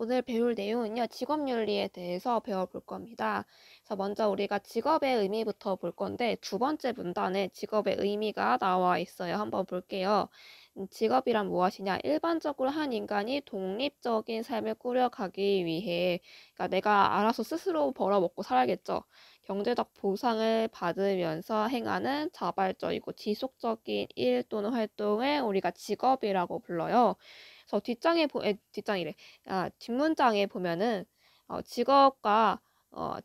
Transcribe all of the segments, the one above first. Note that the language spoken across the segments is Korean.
오늘 배울 내용은요, 직업윤리에 대해서 배워볼 겁니다. 그래서 먼저 우리가 직업의 의미부터 볼 건데, 두 번째 문단에 직업의 의미가 나와 있어요. 한번 볼게요. 직업이란 무엇이냐? 일반적으로 한 인간이 독립적인 삶을 꾸려가기 위해, 그러니까 내가 알아서 스스로 벌어먹고 살아야겠죠. 경제적 보상을 받으면서 행하는 자발적이고 지속적인 일 또는 활동을 우리가 직업이라고 불러요. 그래서 뒷장이래. 뒷문장에 보면은 직업과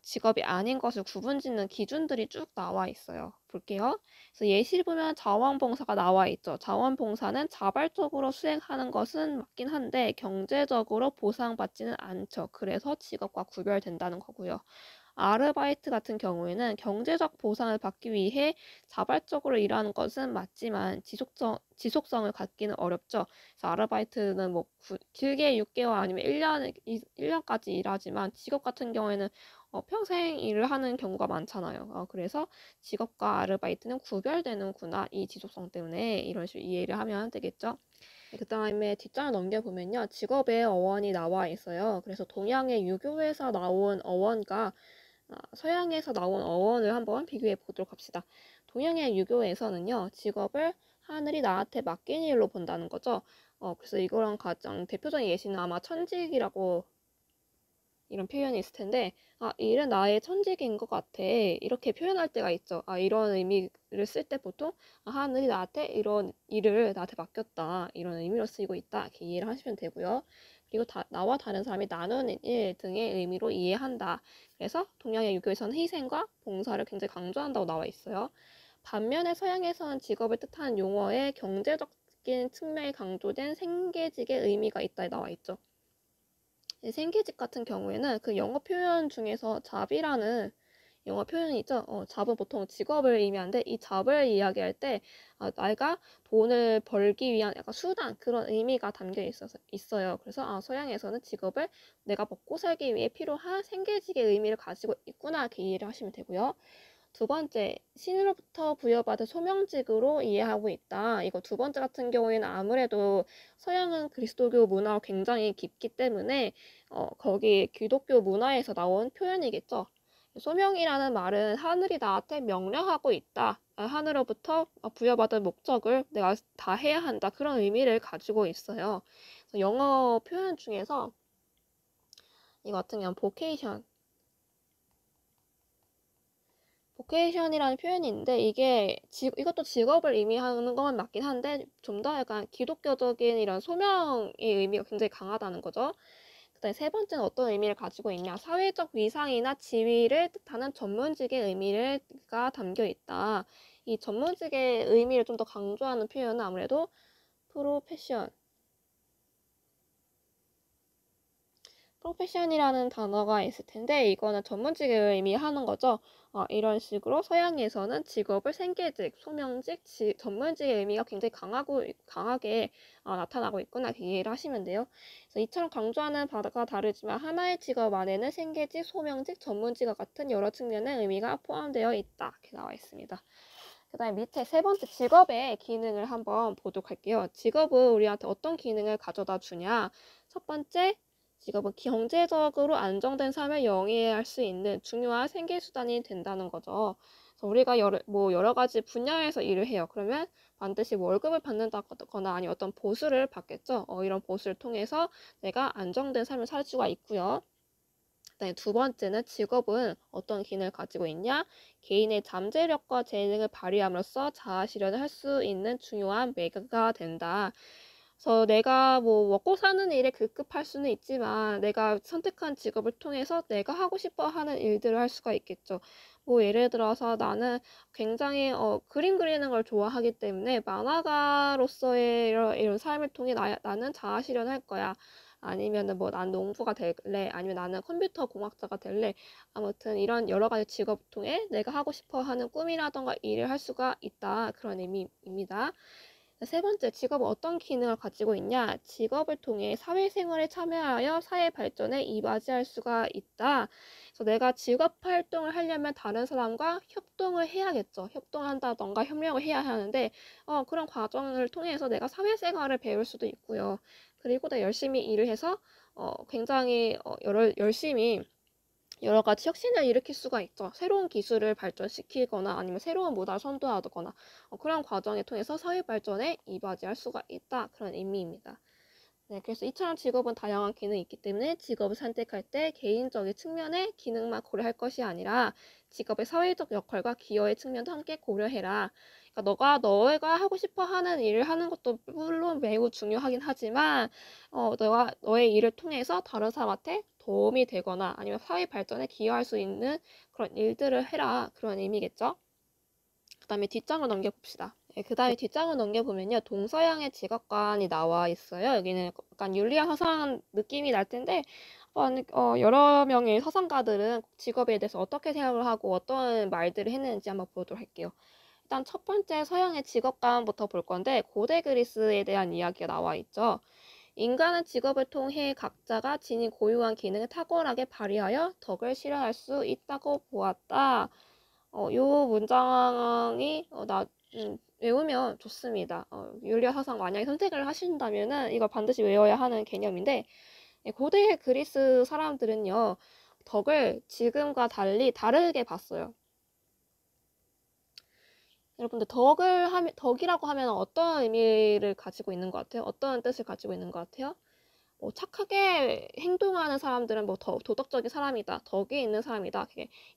직업이 아닌 것을 구분짓는 기준들이 쭉 나와 있어요. 볼게요. 그래서 예시를 보면 자원봉사가 나와 있죠. 자원봉사는 자발적으로 수행하는 것은 맞긴 한데 경제적으로 보상받지는 않죠. 그래서 직업과 구별된다는 거고요. 아르바이트 같은 경우에는 경제적 보상을 받기 위해 자발적으로 일하는 것은 맞지만 지속성을 갖기는 어렵죠. 그래서 아르바이트는 뭐 길게 6개월 아니면 1년까지 일하지만 직업 같은 경우에는 평생 일을 하는 경우가 많잖아요. 그래서 직업과 아르바이트는 구별되는구나. 이 지속성 때문에 이런 식으로 이해를 하면 되겠죠. 그 다음에 뒷장을 넘겨보면요. 직업의 어원이 나와 있어요. 그래서 동양의 유교에서 나온 어원과 서양에서 나온 어원을 한번 비교해 보도록 합시다. 동양의 유교에서는요, 직업을 하늘이 나한테 맡긴 일로 본다는 거죠. 그래서 이거랑 가장 대표적인 예시는 아마 천직이라고 이런 표현이 있을 텐데, 이 일은 나의 천직인 것 같아. 이렇게 표현할 때가 있죠. 이런 의미를 쓸 때 보통, 하늘이 나한테 이런 일을 나한테 맡겼다. 이런 의미로 쓰이고 있다. 이렇게 이해를 하시면 되고요. 그리고 나와 다른 사람이 나누는 일 등의 의미로 이해한다. 그래서 동양의 유교에서는 희생과 봉사를 굉장히 강조한다고 나와 있어요. 반면에 서양에서는 직업을 뜻하는 용어에 경제적인 측면이 강조된 생계직의 의미가 있다 나와 있죠. 생계직 같은 경우에는 그 영어 표현 중에서 잡이라는 영어 표현이 있죠. 잡은 보통 직업을 의미하는데 이 잡을 이야기할 때 내가 돈을 벌기 위한 약간 수단 그런 의미가 담겨 있어요. 그래서 서양에서는 직업을 내가 먹고 살기 위해 필요한 생계직의 의미를 가지고 있구나 이렇게 이해를 하시면 되고요. 두 번째, 신으로부터 부여받은 소명직으로 이해하고 있다. 이거 두 번째 같은 경우에는 아무래도 서양은 그리스도교 문화가 굉장히 깊기 때문에 거기 기독교 문화에서 나온 표현이겠죠. 소명이라는 말은 하늘이 나한테 명령하고 있다. 하늘로부터 부여받은 목적을 내가 다 해야 한다. 그런 의미를 가지고 있어요. 그래서 영어 표현 중에서 이거 같은 경우는 보케이션이라는 표현이 있는데 이것도 직업을 의미하는 것만 맞긴 한데 좀 더 약간 기독교적인 이런 소명의 의미가 굉장히 강하다는 거죠. 그다음에 세 번째는 어떤 의미를 가지고 있냐? 사회적 위상이나 지위를 뜻하는 전문직의 의미가 담겨 있다. 이 전문직의 의미를 좀 더 강조하는 표현은 아무래도 프로페션 프로페션이라는 단어가 있을 텐데 이거는 전문직을 의미하는 거죠. 이런 식으로 서양에서는 직업을 생계직, 소명직, 전문직의 의미가 굉장히 강하게 나타나고 있구나 이렇게 이해를 하시면 돼요. 그래서 이처럼 강조하는 바가 다르지만 하나의 직업 안에는 생계직, 소명직, 전문직과 같은 여러 측면의 의미가 포함되어 있다 이렇게 나와 있습니다. 그 다음에 밑에 세 번째 직업의 기능을 한번 보도록 할게요. 직업은 우리한테 어떤 기능을 가져다 주냐? 첫 번째, 직업은 경제적으로 안정된 삶을 영위할 수 있는 중요한 생계수단이 된다는 거죠. 그래서 우리가 여러 가지 분야에서 일을 해요. 그러면 반드시 월급을 받는다거나 아니면 어떤 보수를 받겠죠. 이런 보수를 통해서 내가 안정된 삶을 살 수가 있고요. 그다음에 두 번째는 직업은 어떤 기능을 가지고 있냐? 개인의 잠재력과 재능을 발휘함으로써 자아 실현을 할 수 있는 중요한 매개가 된다. 그래서 내가 뭐 먹고 사는 일에 급급할 수는 있지만 내가 선택한 직업을 통해서 내가 하고 싶어 하는 일들을 할 수가 있겠죠. 뭐 예를 들어서 나는 굉장히 그림 그리는 걸 좋아하기 때문에 만화가로서의 이런 삶을 통해 나는 자아 실현할 거야. 아니면은 뭐 난 농부가 될래 아니면 나는 컴퓨터 공학자가 될래 아무튼 이런 여러 가지 직업 통해 내가 하고 싶어 하는 꿈이라던가 일을 할 수가 있다 그런 의미입니다. 세 번째, 직업은 어떤 기능을 가지고 있냐? 직업을 통해 사회생활에 참여하여 사회 발전에 이바지할 수가 있다. 그래서 내가 직업 활동을 하려면 다른 사람과 협동을 해야겠죠. 협동을 한다던가 협력을 해야 하는데 그런 과정을 통해서 내가 사회생활을 배울 수도 있고요. 그리고 더 열심히 일을 해서 굉장히 열심히 여러 가지 혁신을 일으킬 수가 있죠. 새로운 기술을 발전시키거나 아니면 새로운 문화를 선도하거나 그런 과정을 통해서 사회 발전에 이바지할 수가 있다. 그런 의미입니다. 네, 그래서 이처럼 직업은 다양한 기능이 있기 때문에 직업을 선택할 때 개인적인 측면의 기능만 고려할 것이 아니라 직업의 사회적 역할과 기여의 측면도 함께 고려해라. 그러니까 너가 하고 싶어 하는 일을 하는 것도 물론 매우 중요하긴 하지만 너의 일을 통해서 다른 사람한테 도움이 되거나 아니면 사회 발전에 기여할 수 있는 그런 일들을 해라. 그런 의미겠죠. 그 다음에 뒷장을 넘겨봅시다. 그 다음에 뒷장을 넘겨보면요. 동서양의 직업관이 나와 있어요. 여기는 약간 윤리학 서상 느낌이 날 텐데 여러 명의 서상가들은 직업에 대해서 어떻게 생각을 하고 어떤 말들을 했는지 한번 보도록 할게요. 일단 첫 번째 서양의 직업관부터 볼 건데 고대 그리스에 대한 이야기가 나와 있죠. 인간은 직업을 통해 각자가 지닌 고유한 기능을 탁월하게 발휘하여 덕을 실현할 수 있다고 보았다. 요 문장이 외우면 좋습니다. 윤리학 사상 만약에 선택을 하신다면은 이거 반드시 외워야 하는 개념인데 고대 그리스 사람들은요 덕을 지금과 달리 다르게 봤어요. 여러분들 덕이라고 하면 어떤 의미를 가지고 있는 것 같아요? 어떤 뜻을 가지고 있는 것 같아요? 착하게 행동하는 사람들은 도덕적인 사람이다, 덕이 있는 사람이다.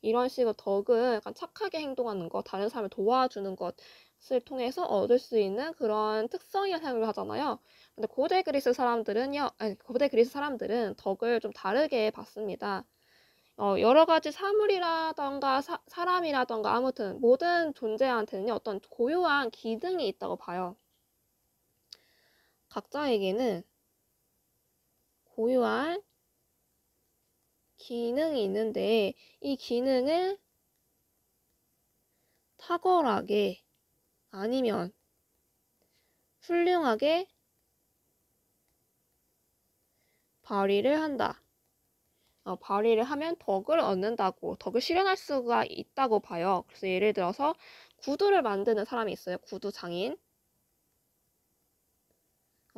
이런 식으로 덕은 약간 착하게 행동하는 것, 다른 사람을 도와주는 것을 통해서 얻을 수 있는 그런 특성이라 생각을 하잖아요. 근데 고대 그리스 사람들은 덕을 좀 다르게 봤습니다. 여러 가지 사물이라던가 사람이라던가 아무튼 모든 존재한테는 어떤 고유한 기능이 있다고 봐요. 각자에게는 고유한 기능이 있는데 이 기능을 탁월하게 아니면 훌륭하게 발휘를 한다. 발휘를 하면 덕을 얻는다고, 덕을 실현할 수가 있다고 봐요. 그래서 예를 들어서 구두를 만드는 사람이 있어요. 구두 장인.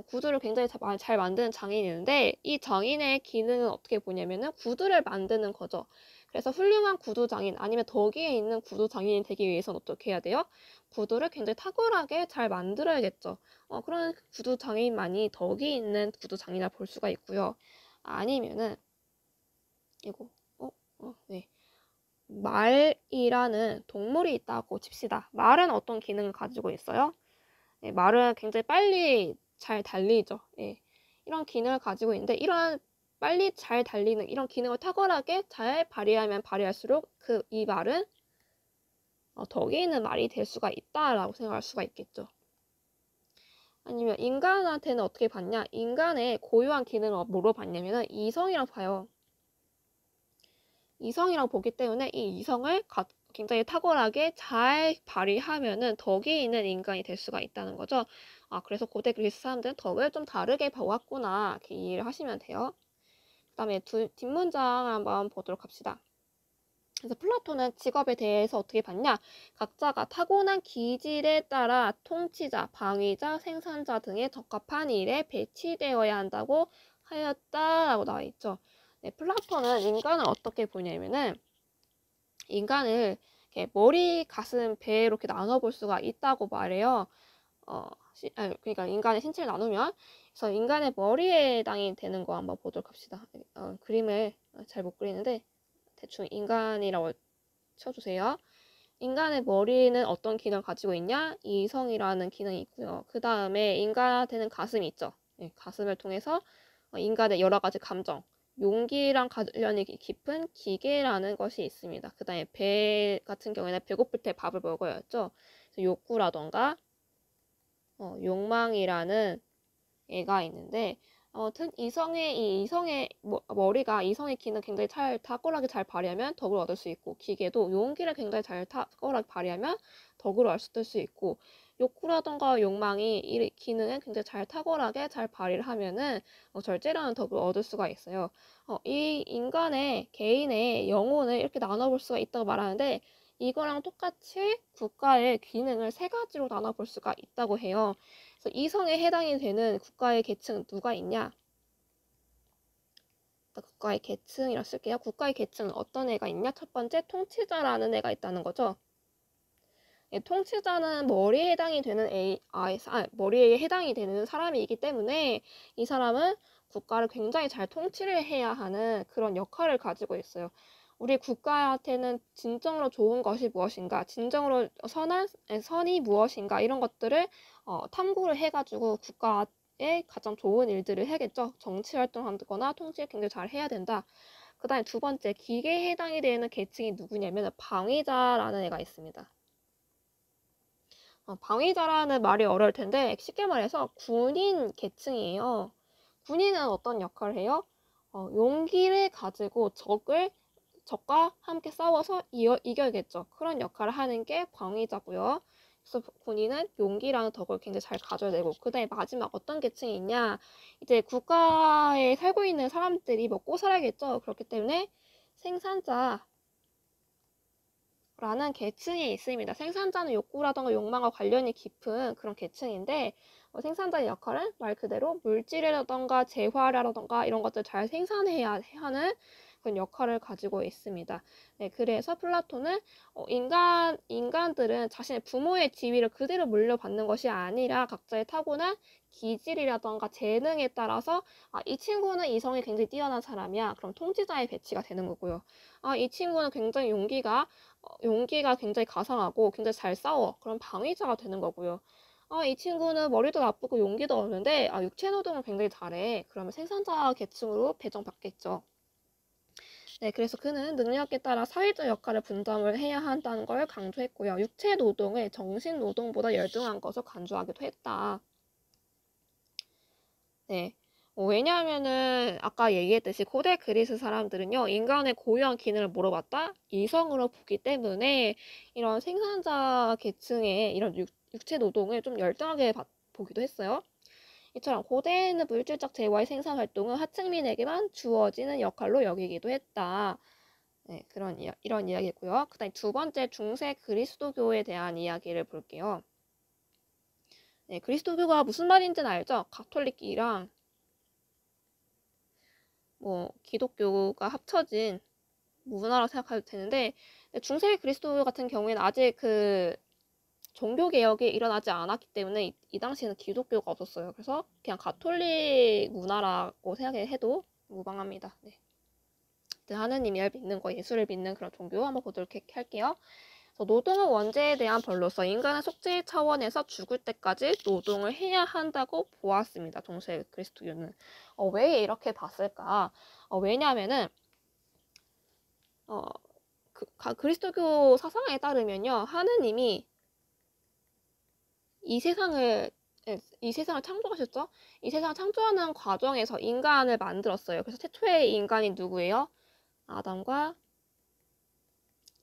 구두를 굉장히 잘 만드는 장인이 있는데 이 장인의 기능은 어떻게 보냐면은 구두를 만드는 거죠. 그래서 훌륭한 구두 장인 아니면 덕이 있는 구두 장인이 되기 위해서는 어떻게 해야 돼요? 구두를 굉장히 탁월하게 잘 만들어야겠죠. 그런 구두 장인만이 덕이 있는 구두 장인이라 볼 수가 있고요. 아니면은 이거 네. 말이라는 동물이 있다고 칩시다. 말은 어떤 기능을 가지고 있어요? 네, 말은 굉장히 빨리 잘 달리죠. 예. 이런 기능을 가지고 있는데 이런 빨리 잘 달리는 이런 기능을 탁월하게 잘 발휘하면 발휘할수록 이 말은 덕이 있는 말이 될 수가 있다라고 생각할 수가 있겠죠. 아니면 인간한테는 어떻게 봤냐? 인간의 고유한 기능을 뭐로 봤냐면은 이성이라고 봐요. 이성이라고 보기 때문에 이 이성을 굉장히 탁월하게 잘 발휘하면은 덕이 있는 인간이 될 수가 있다는 거죠. 그래서 고대 그리스 사람들은 덕을 좀 다르게 봐왔구나. 이렇게 이해를 하시면 돼요. 그 다음에 뒷문장을 한번 보도록 합시다. 그래서 플라톤은 직업에 대해서 어떻게 봤냐? 각자가 타고난 기질에 따라 통치자, 방위자, 생산자 등의 적합한 일에 배치되어야 한다고 하였다라고 나와 있죠. 네, 플라톤은 인간을 어떻게 보냐면은 인간을 이렇게 머리, 가슴, 배 이렇게 나눠볼 수가 있다고 말해요. 그러니까 인간의 신체를 나누면 그래서 인간의 머리에 해당이 되는 거 한번 보도록 합시다. 그림을 잘 못 그리는데 대충 인간이라고 쳐주세요. 인간의 머리는 어떤 기능을 가지고 있냐? 이성이라는 기능이 있고요. 그 다음에 인간한테는 가슴이 있죠. 네, 가슴을 통해서 인간의 여러 가지 감정, 용기랑 관련이 깊은 기계라는 것이 있습니다. 그 다음에 배 같은 경우에는 배고플 때 밥을 먹어야죠. 욕구라던가 욕망이라는 애가 있는데 아무튼 이성의 머리가 이성의 기능 굉장히 탁월하게 잘 발휘하면 덕을 얻을 수 있고 기계도 용기를 굉장히 잘 탁월하게 발휘하면 덕을 얻을 수 있고 욕구라던가 욕망이 이 기능을 굉장히 잘 탁월하게 잘 발휘를 하면은 절제라는 덕을 얻을 수가 있어요. 이 인간의 개인의 영혼을 이렇게 나눠볼 수가 있다고 말하는데 이거랑 똑같이 국가의 기능을 세 가지로 나눠볼 수가 있다고 해요. 그래서 이성에 해당이 되는 국가의 계층은 누가 있냐? 국가의 계층이라 쓸게요. 국가의 계층은 어떤 애가 있냐? 첫 번째, 통치자라는 애가 있다는 거죠. 예, 통치자는 머리에 해당이 되는 머리에 해당이 되는 사람이기 때문에 이 사람은 국가를 굉장히 잘 통치를 해야 하는 그런 역할을 가지고 있어요. 우리 국가한테는 진정으로 좋은 것이 무엇인가, 진정으로 선이 무엇인가 이런 것들을 탐구를 해가지고 국가에 가장 좋은 일들을 해야겠죠. 정치 활동하거나 통치를 굉장히 잘 해야 된다. 그 다음에 두 번째, 기계에 해당이 되는 계층이 누구냐면 방위자라는 애가 있습니다. 방위자라는 말이 어려울 텐데 쉽게 말해서 군인 계층이에요. 군인은 어떤 역할을 해요? 용기를 가지고 적과 함께 싸워서 이겨야겠죠. 그런 역할을 하는 게 방위자고요. 그래서 군인은 용기라는 덕을 굉장히 잘 가져야 되고, 그 다음에 마지막 어떤 계층이 있냐? 이제 국가에 살고 있는 사람들이 먹고 살아야겠죠. 그렇기 때문에 생산자 라는 계층이 있습니다. 생산자는 욕구라던가 욕망과 관련이 깊은 그런 계층인데 생산자의 역할은 말 그대로 물질이라던가 재화라던가 이런 것들 잘 생산해야 하는 그런 역할을 가지고 있습니다. 네, 그래서 플라톤은 인간들은 자신의 부모의 지위를 그대로 물려받는 것이 아니라 각자의 타고난 기질이라던가 재능에 따라서 이 친구는 이성이 굉장히 뛰어난 사람이야. 그럼 통치자의 배치가 되는 거고요. 이 친구는 굉장히 용기가 굉장히 가상하고 굉장히 잘 싸워. 그럼 방위자가 되는 거고요. 이 친구는 머리도 나쁘고 용기도 없는데 육체 노동을 굉장히 잘해. 그러면 생산자 계층으로 배정받겠죠. 네, 그래서 그는 능력에 따라 사회적 역할을 분담을 해야 한다는 걸 강조했고요. 육체 노동을 정신 노동보다 열등한 것을 강조하기도 했다. 네. 왜냐하면은 아까 얘기했듯이 고대 그리스 사람들은요, 인간의 고유한 기능을 물어봤다? 이성으로 보기 때문에 이런 생산자 계층의 이런 육체 노동을 좀 열등하게 보기도 했어요. 이처럼 고대에는 물질적 재화의 생산 활동은 하층민에게만 주어지는 역할로 여기기도 했다. 네, 이런 이야기고요. 그 다음에 두 번째 중세 그리스도교에 대한 이야기를 볼게요. 네, 그리스도교가 무슨 말인지는 알죠? 가톨릭이랑 기독교가 합쳐진 문화라고 생각해도 되는데 중세 그리스도 같은 경우에는 아직 그 종교 개혁이 일어나지 않았기 때문에 이 당시에는 기독교가 없었어요. 그래서 그냥 가톨릭 문화라고 생각해도 무방합니다. 네. 하느님을 믿는 거, 예수를 믿는 그런 종교 한번 보도록 할게요. 노동은 원죄에 대한 벌로서 인간은 속죄 차원에서 죽을 때까지 노동을 해야 한다고 보았습니다. 중세 그리스도교는. 왜 이렇게 봤을까? 왜냐하면은 그리스도교 사상에 따르면요, 하느님이 이 세상을 창조하셨죠? 이 세상을 창조하는 과정에서 인간을 만들었어요. 그래서 최초의 인간이 누구예요? 아담과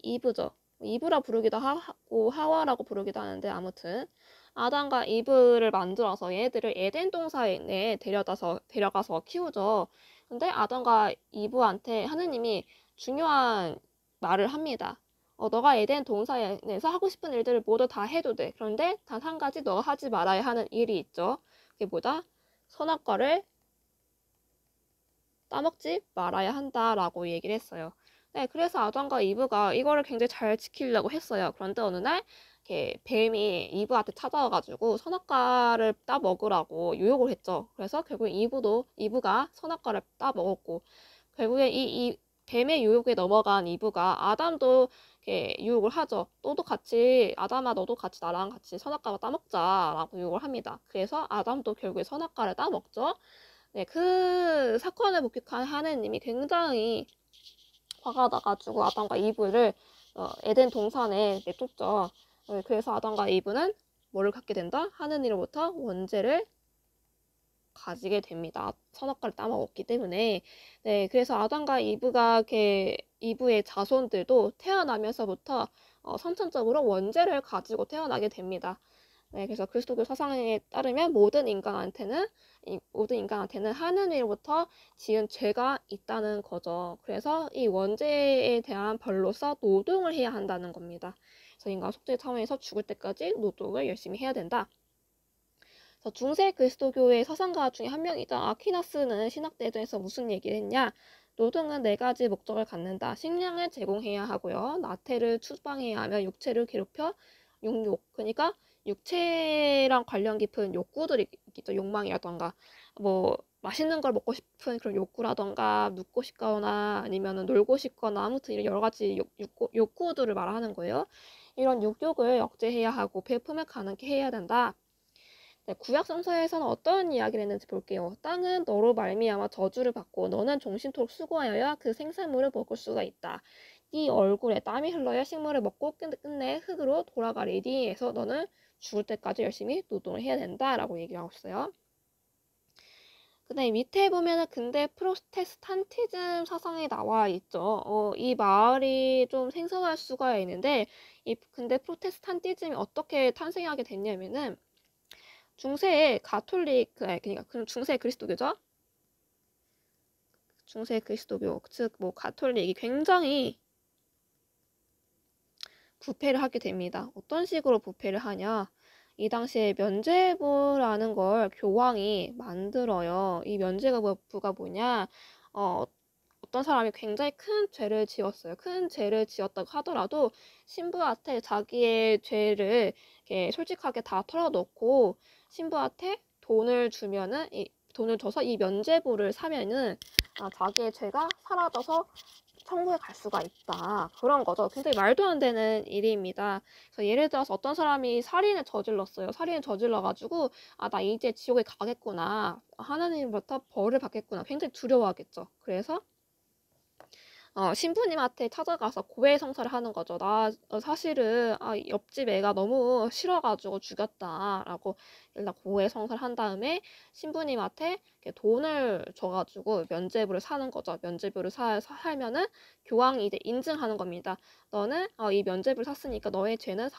이브죠. 이브라 부르기도 하고 하와라고 부르기도 하는데 아무튼 아담과 이브를 만들어서 얘네들을 에덴 동산에 데려가서 키우죠. 근데 아담과 이브한테 하느님이 중요한 말을 합니다. 너가 에덴 동산에서 하고 싶은 일들을 모두 다 해도 돼. 그런데 단 한 가지 너가 하지 말아야 하는 일이 있죠. 그게 뭐다? 선악과를 따먹지 말아야 한다라고 얘기를 했어요. 네, 그래서 아담과 이브가 이거를 굉장히 잘 지키려고 했어요. 그런데 어느 날 이렇게 뱀이 이브한테 찾아와가지고 선악과를 따 먹으라고 유혹을 했죠. 그래서 결국 이브가 선악과를 따 먹었고 결국에 이 뱀의 유혹에 넘어간 이브가 아담도 이렇게 유혹을 하죠. 아담아 너도 같이 나랑 같이 선악과 따먹자라고 유혹을 합니다. 그래서 아담도 결국에 선악과를 따먹죠. 네, 그 사건을 목격한 하느님이 굉장히 화가 나가지고 아담과 이브를 에덴 동산에 내쫓죠. 네, 그래서 아담과 이브는 뭐를 갖게 된다? 하느님으로부터 원죄를 가지게 됩니다. 선악과를 따먹었기 때문에. 네, 그래서 아담과 이브의 자손들도 태어나면서부터 선천적으로 원죄를 가지고 태어나게 됩니다. 네, 그래서 그리스도교 사상에 따르면 모든 인간한테는 하느님으로부터 지은 죄가 있다는 거죠. 그래서 이 원죄에 대한 벌로서 노동을 해야 한다는 겁니다. 그래서 인간 속죄 차원에서 죽을 때까지 노동을 열심히 해야 된다. 그래서 중세 그리스도교의 서상가 중에 한 명이던 아퀴나스는 신학대전에서 무슨 얘기를 했냐? 노동은 네 가지 목적을 갖는다. 식량을 제공해야 하고요. 나태를 추방해야 하며 육체를 괴롭혀 육욕. 그러니까 육체랑 관련 깊은 욕구들이 있겠죠. 욕망이라던가 뭐 맛있는 걸 먹고 싶은 그런 욕구라던가 눕고 싶거나 아니면 놀고 싶거나 아무튼 이런 여러 가지 욕구들을 말하는 거예요. 이런 육욕을 억제해야 하고 배품을 가능케 해야 된다. 네, 구약 성서에서는 어떤 이야기를 했는지 볼게요. 땅은 너로 말미암아 저주를 받고 너는 종신토록 수고하여야 그 생산물을 먹을 수가 있다. 네 얼굴에 땀이 흘러야 식물을 먹고 끝내 흙으로 돌아가리니 해서 너는 죽을 때까지 열심히 노동을 해야 된다라고 얘기하고 있어요. 그다음에 밑에 보면은 근대 프로테스탄티즘 사상이 나와 있죠. 이 말이 좀 생소할 수가 있는데 이 근대 프로테스탄티즘이 어떻게 탄생하게 됐냐면은 중세 가톨릭, 그러니까 중세 그리스도교죠. 중세 그리스도교, 즉 뭐 가톨릭이 굉장히 부패를 하게 됩니다. 어떤 식으로 부패를 하냐? 이 당시에 면죄부라는 걸 교황이 만들어요. 이 면죄부가 뭐냐? 어떤 사람이 굉장히 큰 죄를 지었어요. 큰 죄를 지었다고 하더라도 신부한테 자기의 죄를 이렇게 솔직하게 다 털어놓고 신부한테 돈을 주면은 돈을 줘서 이 면죄부를 사면은 자기의 죄가 사라져서 천국에 갈 수가 있다. 그런 거죠. 굉장히 말도 안 되는 일입니다. 그래서 예를 들어서 어떤 사람이 살인을 저질렀어요. 살인을 저질러가지고 나 이제 지옥에 가겠구나. 하나님부터 벌을 받겠구나. 굉장히 두려워하겠죠. 그래서 신부님한테 찾아가서 고해성사를 하는 거죠. 사실은 옆집 애가 너무 싫어가지고 죽였다라고 일단 고해성사를 한 다음에 신부님한테 이렇게 돈을 줘가지고 면죄부를 사는 거죠. 면죄부를 살면은 교황이 이제 인증하는 겁니다. 너는 이 면죄부를 샀으니까 너의 죄는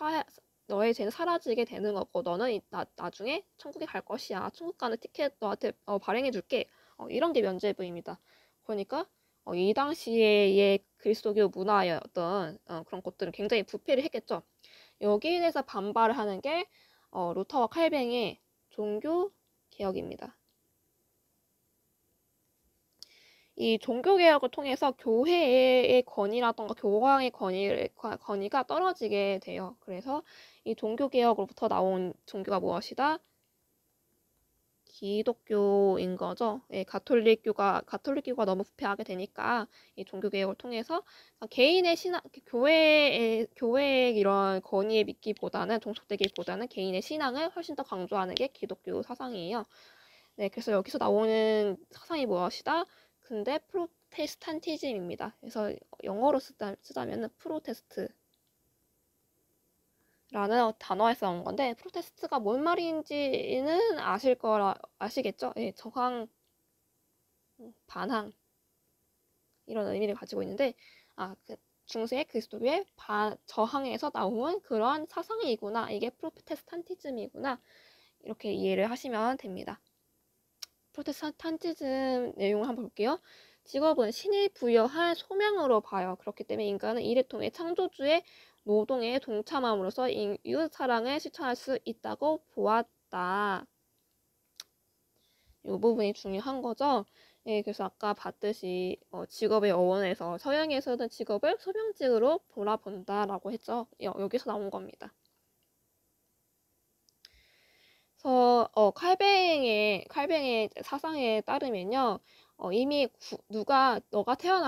사라지게 되는 거고 너는 나중에 천국에 갈 것이야. 천국 가는 티켓 너한테 발행해 줄게. 이런 게 면죄부입니다. 그러니까 이 당시의 그리스도교 문화의 어떤 그런 것들은 굉장히 부패를 했겠죠. 여기에 대해서 반발을 하는 게 루터와 칼뱅의 종교 개혁입니다. 이 종교 개혁을 통해서 교회의 권위라던가 교황의 권위가 떨어지게 돼요. 그래서 이 종교 개혁으로부터 나온 종교가 무엇이다? 기독교인 거죠. 예, 가톨릭교가 너무 부패하게 되니까 이 종교 개혁을 통해서 개인의 신앙, 교회의 이런 권위에 믿기보다는 종속되기보다는 개인의 신앙을 훨씬 더 강조하는 게 기독교 사상이에요. 네, 그래서 여기서 나오는 사상이 무엇이다? 근데 프로테스탄티즘입니다. 그래서 영어로 쓰자면은 프로테스트. 라는 단어에서 나온 건데 프로테스트가 뭔 말인지는 아시겠죠? 예, 저항, 반항 이런 의미를 가지고 있는데 그 중세 그리스도교의 저항에서 나온 그런 사상이구나. 이게 프로테스탄티즘이구나. 이렇게 이해를 하시면 됩니다. 프로테스탄티즘 내용을 한번 볼게요. 직업은 신이 부여한 소명으로 봐요. 그렇기 때문에 인간은 이를 통해 창조주의 노동에 동참함으로써 이웃 사랑을 실천할 수 있다고 보았다. 이 부분이 중요한 거죠. 예, 그래서 아까 봤듯이 직업의 어원에서 서양에서는 직업을 소명직으로 돌아본다라고 했죠. 여기서 나온 겁니다. 그래서 칼뱅의 사상에 따르면요. 이미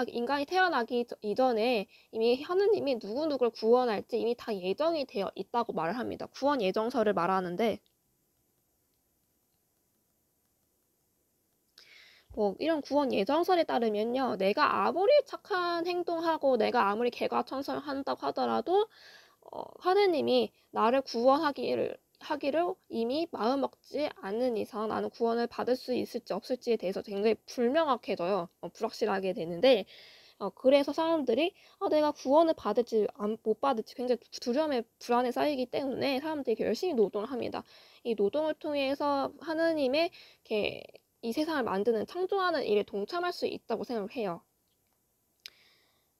인간이 태어나기 이전에 이미 하느님이 누구누구를 구원할지 이미 다 예정이 되어 있다고 말을 합니다. 구원 예정서를 말하는데 이런 구원 예정설에 따르면요. 내가 아무리 착한 행동하고 내가 아무리 개과천선한다고 하더라도 하느님이 나를 구원하기를 이미 마음먹지 않는 이상 나는 구원을 받을 수 있을지 없을지에 대해서 굉장히 불명확해져요. 불확실하게 되는데 그래서 사람들이 내가 구원을 받을지 못 받을지 굉장히 두려움에 불안에 쌓이기 때문에 사람들이 열심히 노동을 합니다. 이 노동을 통해서 하느님의 이 세상을 만드는 창조하는 일에 동참할 수 있다고 생각을 해요.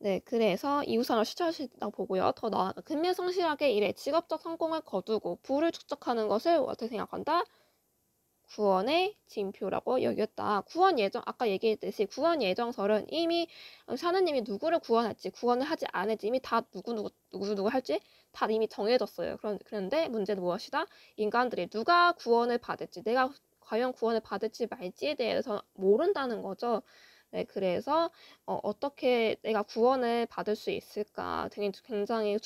네, 그래서 이웃사랑을 실천할 수 있다고 보고요. 더 나아가 근면성실하게 일에 직업적 성공을 거두고 부를 축적하는 것을 어떻게 생각한다? 구원의 징표라고 여겼다. 구원 예정, 아까 얘기했듯이 구원 예정설은 이미 하느님이 누구를 구원할지, 구원을 하지 않을지 이미 다 누구 할지 다 이미 정해졌어요. 그런데 문제는 무엇이다? 인간들이 누가 구원을 받을지, 내가 과연 구원을 받을지 말지에 대해서 모른다는 거죠. 네, 그래서 어떻게 내가 구원을 받을 수 있을까 굉장히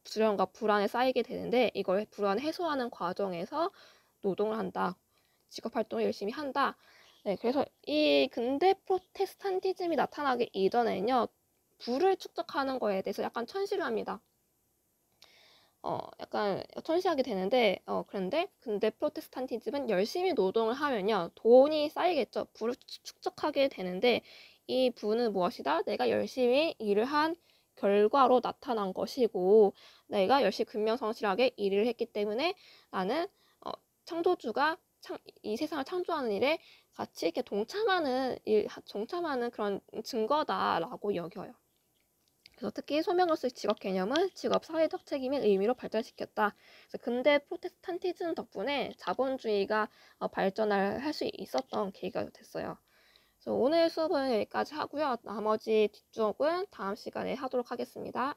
두려움과 불안에 쌓이게 되는데 이걸 불안 해소하는 과정에서 노동을 한다. 직업 활동을 열심히 한다. 네, 그래서 이 근대 프로테스탄티즘이 나타나기 이전에는요, 부를 축적하는 거에 대해서 약간 천시를 합니다. 약간 천시하게 되는데, 그런데 근대 프로테스탄티즘은 열심히 노동을 하면요, 돈이 쌓이겠죠. 부를 축적하게 되는데, 이 부는 무엇이다? 내가 열심히 일을 한 결과로 나타난 것이고, 내가 열심히 근면성실하게 일을 했기 때문에 나는 창조주가 이 세상을 창조하는 일에 같이 이렇게 동참하는 그런 증거다라고 여겨요. 그래서 특히 소명으로서의 직업 개념은 직업 사회적 책임의 의미로 발전시켰다. 그래서 근대 프로테스탄티즘 덕분에 자본주의가 발전을 할 수 있었던 계기가 됐어요. 그래서 오늘 수업은 여기까지 하고요. 나머지 뒤쪽은 다음 시간에 하도록 하겠습니다.